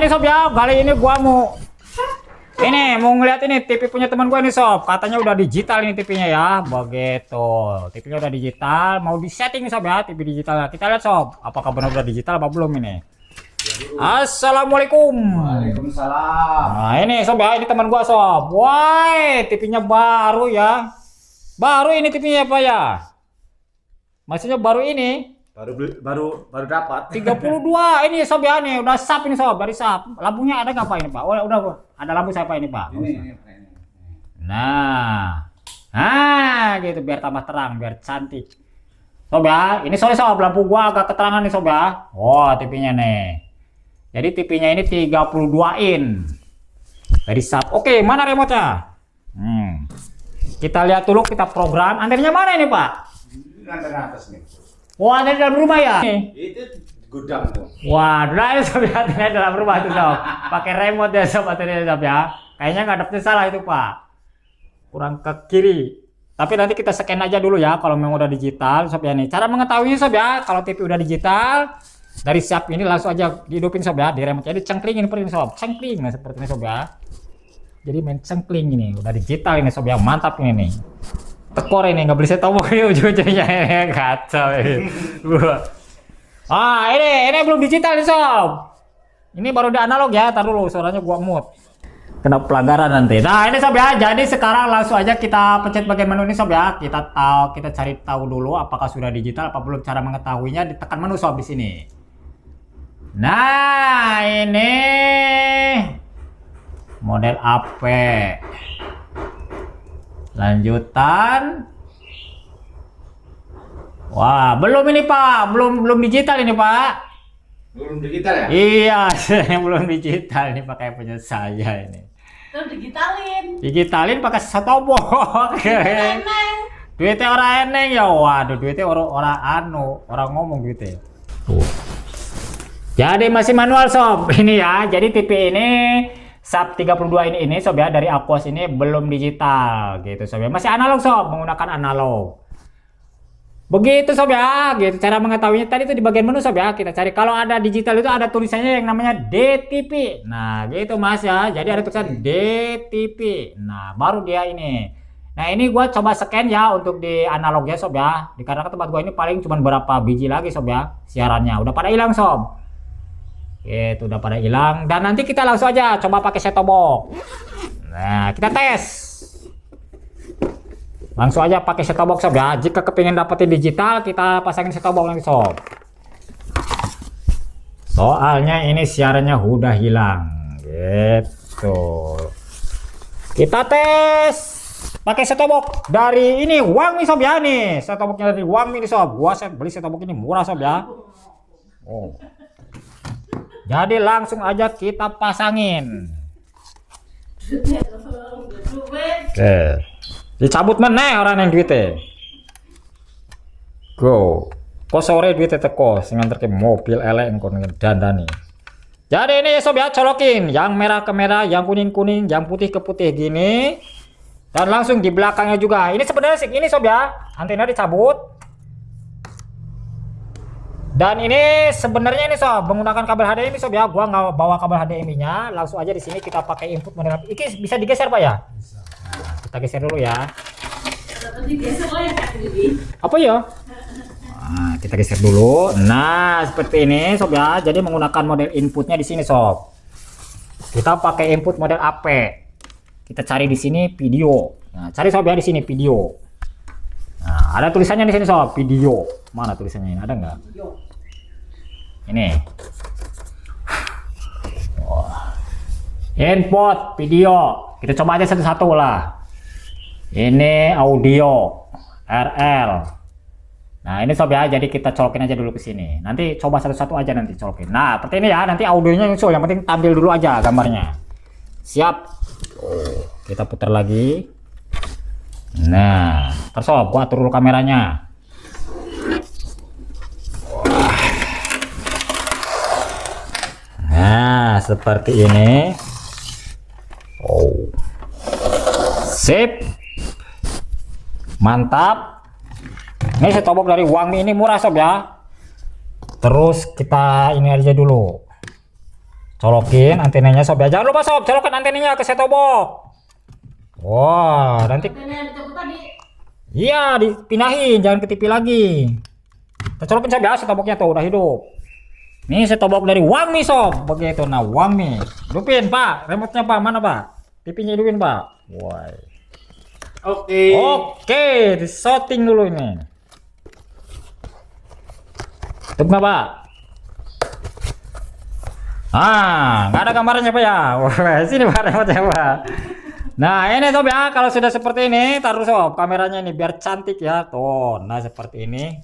ini sob ya, kali ini gua mau ngeliat ini TV punya teman gua nih sob. Katanya udah digital ini TV-nya ya. Begitu. TV-nya udah digital, mau di-setting nih sob ya, TV digital. Kita lihat sob, apakah benar udah digital apa belum ini. Assalamualaikum. Waalaikumsalam. Nah, ini sob ya, ini teman gua sob. Wah, TV-nya baru ya. Baru ini TV-nya apa ya? Maksudnya baru ini. Baru dapat 32 ini sob ya, nih udah sap ini sob, dari sap. Lampunya ada nggak Pak ini Pak? Oh, udah ada lampu siapa ini Pak? ini. Nah gitu biar tambah terang, biar cantik sob ya. Ini sorry sob, lampu gua agak keterangan nih sob ya. Oh, TV-nya nih, jadi TV-nya ini 32 in dari sap. Oke, mana remote-nya? Kita lihat dulu, kita program. Antenanya mana ini Pak? Antena atas nih. Wah, ada di dalam rumah ya? Itu gudang tuh. Wah, nah itu sob ya, antenanya dalam rumah tuh sob. Pakai remote ya sob, antenanya sob ya. Kayaknya ngadepnya salah itu Pak. Kurang ke kiri. Tapi nanti kita scan aja dulu ya kalau memang udah digital sob ya nih. Cara mengetahuinya sob ya, kalau TV udah digital dari siap ini langsung aja dihidupin sob ya, di remote. Jadi cengklingin seperti ini sob. Cengkling nah seperti ini sob ya. Jadi main cengkling ini, udah digital ini sob ya, mantap ini nih. Tekor ini nggak boleh saya tahu ini ujung-ujungnya kacau ini. Ini belum digital nih sob. Ini baru di analog ya, tar dulu suaranya gua mute. Kena pelanggaran nanti. Nah ini sob ya, jadi sekarang langsung aja kita pencet bagian menu ini sob ya. Kita cari tahu dulu apakah sudah digital apa belum. Cara mengetahuinya ditekan menu sob di sini. Nah ini model AP. Lanjutan. Wah, belum ini Pak, belum digital ini Pak. Belum digital ya? Iya, belum digital ini, pakai punya saya ini. Terus Digitalin pakai setobok. Duitnya orang eneng ya, waduh duitnya orang ngomong duitnya. Jadi masih manual sob ini ya. Jadi TV ini Sub 32 ini sob ya, dari Aquos ini belum digital gitu sob ya. Masih analog sob, menggunakan analog. Begitu sob ya, gitu cara mengetahuinya. Tadi itu di bagian menu sob ya, kita cari. Kalau ada digital itu ada tulisannya yang namanya DTP. Nah gitu mas ya, jadi ada tulisan DTP. Nah baru dia ini. Nah ini gua coba scan ya untuk di analog ya sob ya. Dikarenakan tempat gua ini paling cuma berapa biji lagi sob ya siarannya. Udah pada hilang sob. Itu udah pada hilang, dan nanti kita langsung aja coba pakai setobok. Nah kita tes langsung aja pakai setobok sob ya. Jika kepingin dapetin digital, kita pasangin setobok nanti sob. Soalnya ini siarannya udah hilang gitu. Kita tes pakai setobok dari ini Wangmi sob ya nih. Setoboknya dari Wangmi nih sob. Gua beli setobok ini murah sob ya. Oh. Jadi langsung aja kita pasangin. Oke. Dicabut meneh orang yang duitnya. Go. Kok sore duitnya teko sing nganter ke mobil elek engko dandani. Jadi ini sob ya, colokin yang merah ke merah, yang kuning kuning, yang putih ke putih gini. Dan langsung di belakangnya juga. Ini sebenarnya ini sob ya, antena dicabut. Dan ini sebenarnya ini sob menggunakan kabel HDMI sob ya. Gua nggak bawa kabel HDMI-nya, langsung aja di sini kita pakai input model. Ini bisa digeser Pak ya? Nah, kita geser dulu ya. Apa ya? Nah, kita geser dulu. Nah, seperti ini sob ya. Jadi menggunakan model inputnya di sini sob. Kita pakai input model AP. Kita cari di sini video. Nah, cari sob ya di sini video. Nah, ada tulisannya di sini sob, video. Mana tulisannya ini? Ada nggak? Ini. Wah. Input video. Kita coba aja satu-satu lah. Ini audio RL. Nah, ini sob ya. Jadi kita colokin aja dulu ke sini. Nanti coba satu-satu aja nanti colokin. Nah, seperti ini ya. Nanti audionya nyusul. Yang penting tampil dulu aja gambarnya. Siap. Kita putar lagi. Nah, terus sob, gua atur dulu kameranya. Nah, seperti ini. Oh. Sip. Mantap. Ini setobok dari Wangmi ini murah sob ya. Terus kita ini aja dulu. Colokin antenanya sob ya. Jangan lupa sob, colokan antenanya ke setobok. Wah, nanti Antena yang dicopot tadi. iya dipindahin, jangan ke TV lagi. Kita colokin sob ya, setoboknya tuh udah hidup. Nih setobok dari Wangmi sob, begitu. Nah Wangmi, hidupin pak, remote-nya pak, mana pak? TV-nya hidupin pak. Wah. Oke. Oke, di shooting dulu ini. Tutup nggak pak? Nggak ada gambarnya pak ya. Wah, sini pak remote-nya pak. Nah ini sob ya, kalau sudah seperti ini taruh sob kameranya ini biar cantik ya. Tuh, nah seperti ini.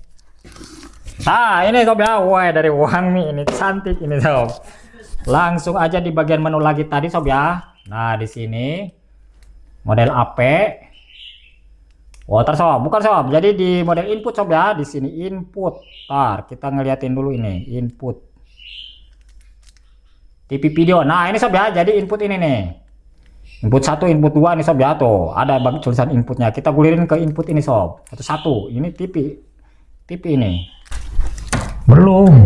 Nah ini sob ya, wah dari Wangmi ini cantik ini sob. Langsung aja di bagian menu lagi tadi sob ya. Nah di sini model AP. Water sob, bukan sob. Jadi di model input sob ya, di sini input. Ntar kita ngeliatin dulu ini input. TV video. Nah ini sob ya, jadi input ini nih. Input 1, input 2 nih sob ya, tuh ada tulisan inputnya. Kita gulirin ke input ini sob. Satu-satu. Ini TV ini. Belum.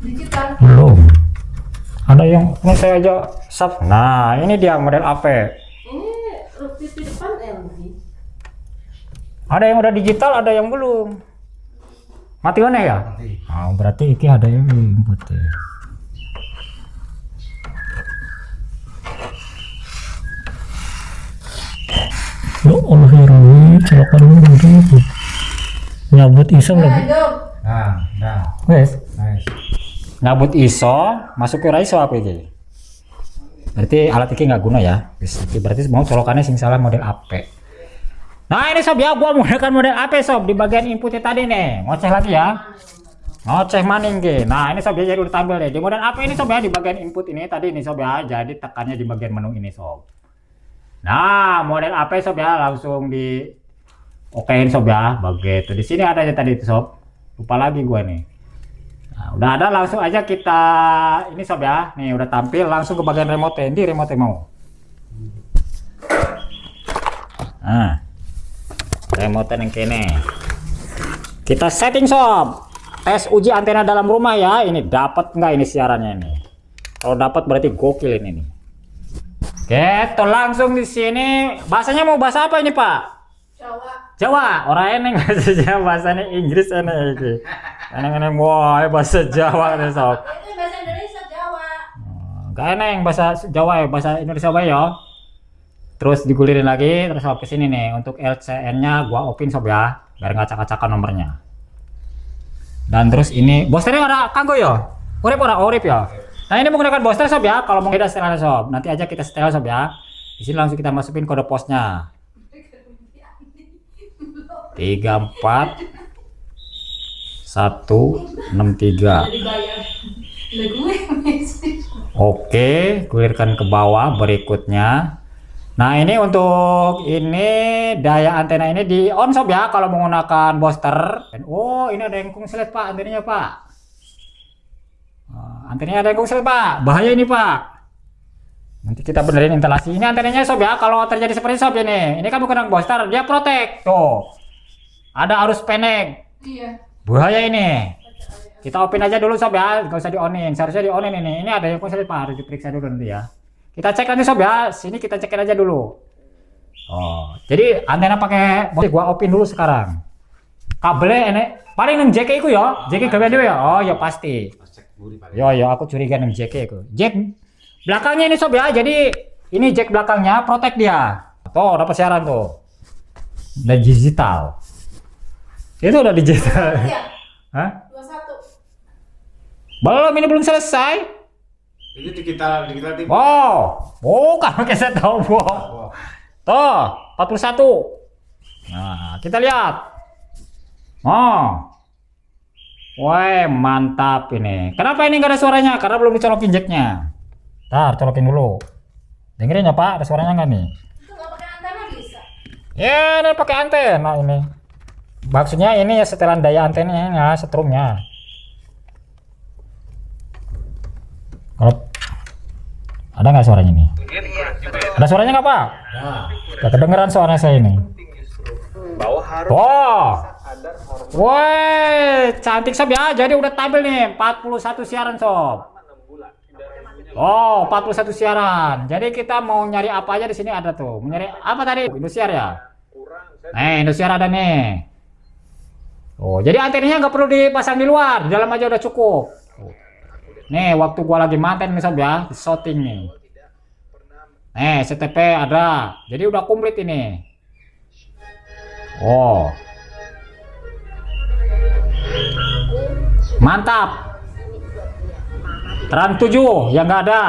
Digital. Belum. Ada yang ini saya aja sub. Nah, ini dia model AP. Ini TV depan LG. Ada yang udah digital, ada yang belum. Mati mana ya? Mati. Berarti iki ada yang inputnya. Ya Allah ya Rabbi, colokan dulu. Nyabut ISO lagi. Nah. Wes. Nice. Nyabut ISO, masuk ke ISO apa ini? Berarti alat ini nggak guna ya. Berarti mau colokannya sing salah model AP. Nah ini sob ya, gua menggunakan model AP sob di bagian inputnya tadi nih. Ngoceh lagi ya. Ngoceh maning ke. Nah ini sob ya, jadi udah tampil deh. Di model AP ini sob ya, di bagian input ini tadi nih sob ya. Jadi tekannya di bagian menu ini sob. Nah model AP sob ya, langsung di okein sob ya. Begitu. Di sini ada aja tadi itu sob. Lupa lagi gua nih. Nah, udah ada, langsung aja kita ini sob ya. Nih udah tampil, langsung ke bagian remote. Di remote mau. Nah, remote yang kene. Kita setting sob. Tes uji antena dalam rumah ya. Ini dapat nggak ini siarannya ini? Kalau dapat berarti gokil ini nih. Gitu, langsung di sini. Bahasanya mau bahasa apa ini Pak? Jawa. Jawa. Orang eneng bahasa Jawa, bahasanya Inggris eneng iki. Eneng-eneng wah bahasa Jawa nih sob. Itu bahasa Indonesia Jawa. Gak eneng bahasa Jawa ya, bahasa Indonesia bae ya. Terus digulirin lagi, terus sob ke sini nih. Untuk LCN-nya gua opin sob ya, biar nggak acak-acakan nomornya. Dan terus ini boosternya ada kanggo ya? Orip ya. Nah ini menggunakan booster sob ya. Kalau mau beda setelan sob, nanti aja kita setel sob ya. Di sini langsung kita masukin kode posnya. 34 163. Dibayar. Lah gue mesti. Oke, gulirkan ke bawah berikutnya. Nah ini untuk ini daya antena ini di on sob ya kalau menggunakan booster. Dan, oh ini ada yang konslet Pak antenanya Pak. Antenanya ada yang konslet Pak. Bahaya ini Pak. Nanti kita benerin instalasi. Ini antenanya sob ya, kalau terjadi seperti sob ini. Ini kan menggunakan booster, dia protek tuh. Ada arus pendek. Iya. Bahaya ini. Kita opin aja dulu sob ya, nggak usah di onin. Seharusnya di onin ini. Ini ada yang konslet Pak, harus diperiksa dulu nanti ya. Kita cek nanti sob ya. Sini kita cekin aja dulu. Oh, jadi antena pakai gua opin dulu sekarang. Kabelnya ini paling nang JK iku ya. JK gawean dhewe ya. Oh ya pasti. Yo aku curiga nang JK iku. Jack belakangnya ini sob ya. Jadi ini jack belakangnya protek dia. Tuh dapat siaran tuh. Dan digital. Itu udah digital. Iya. Hah? 21. Belum, ini belum selesai. Ini digital TV. Wow, bukan pakai set top box. Tuh, 41. Nah, kita lihat. Oh. Wah, mantap ini. Kenapa ini nggak ada suaranya? Karena belum dicolokin jacknya. Ntar, colokin dulu. Dengerin ya Pak, ada suaranya nggak nih? Itu nggak pakai antena bisa. Ya, ini pakai antena ini. Maksudnya ini ya setelan daya antenanya, setrumnya. Kalau ada nggak suaranya nih? Ada suaranya nggak Pak? Nggak kedengeran suara saya ini. Wah, woi, cantik sob ya. Jadi udah tampil nih 41 siaran sob. Oh, 41 siaran. Jadi kita mau nyari apa aja di sini ada tuh. Mau nyari apa tadi? Indosiar ya? Indosiar ada nih. Oh, jadi antenanya nggak perlu dipasang di luar, di dalam aja udah cukup. Nih, waktu gua lagi manten nih sob ya, di shooting nih. Nih, CTP ada. Jadi udah komplit ini. Oh. Mantap. Tran 7 yang nggak ada.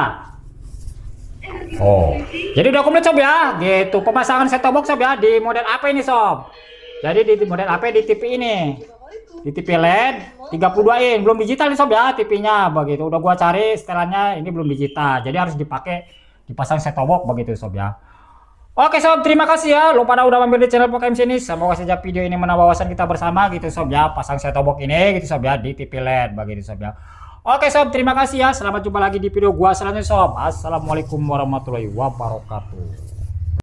Oh. Jadi udah komplit sob ya. Gitu. Pemasangan set-top box sob ya di model apa ini sob? Jadi di model apa di TV ini? Di TV LED 32 in, belum digital nih sob ya TV-nya begitu. Udah gua cari setelannya ini belum digital. Jadi harus dipasang set-top box begitu sob ya. Oke sob, terima kasih ya. Lu pada udah mampir di channel Pokemon sini. Semoga saja video ini menambah wawasan kita bersama gitu sob ya. Pasang set-top box ini gitu sob ya di TV LED begitu sob ya. Oke sob, terima kasih ya. Selamat jumpa lagi di video gua selanjutnya sob. Assalamualaikum warahmatullahi wabarakatuh.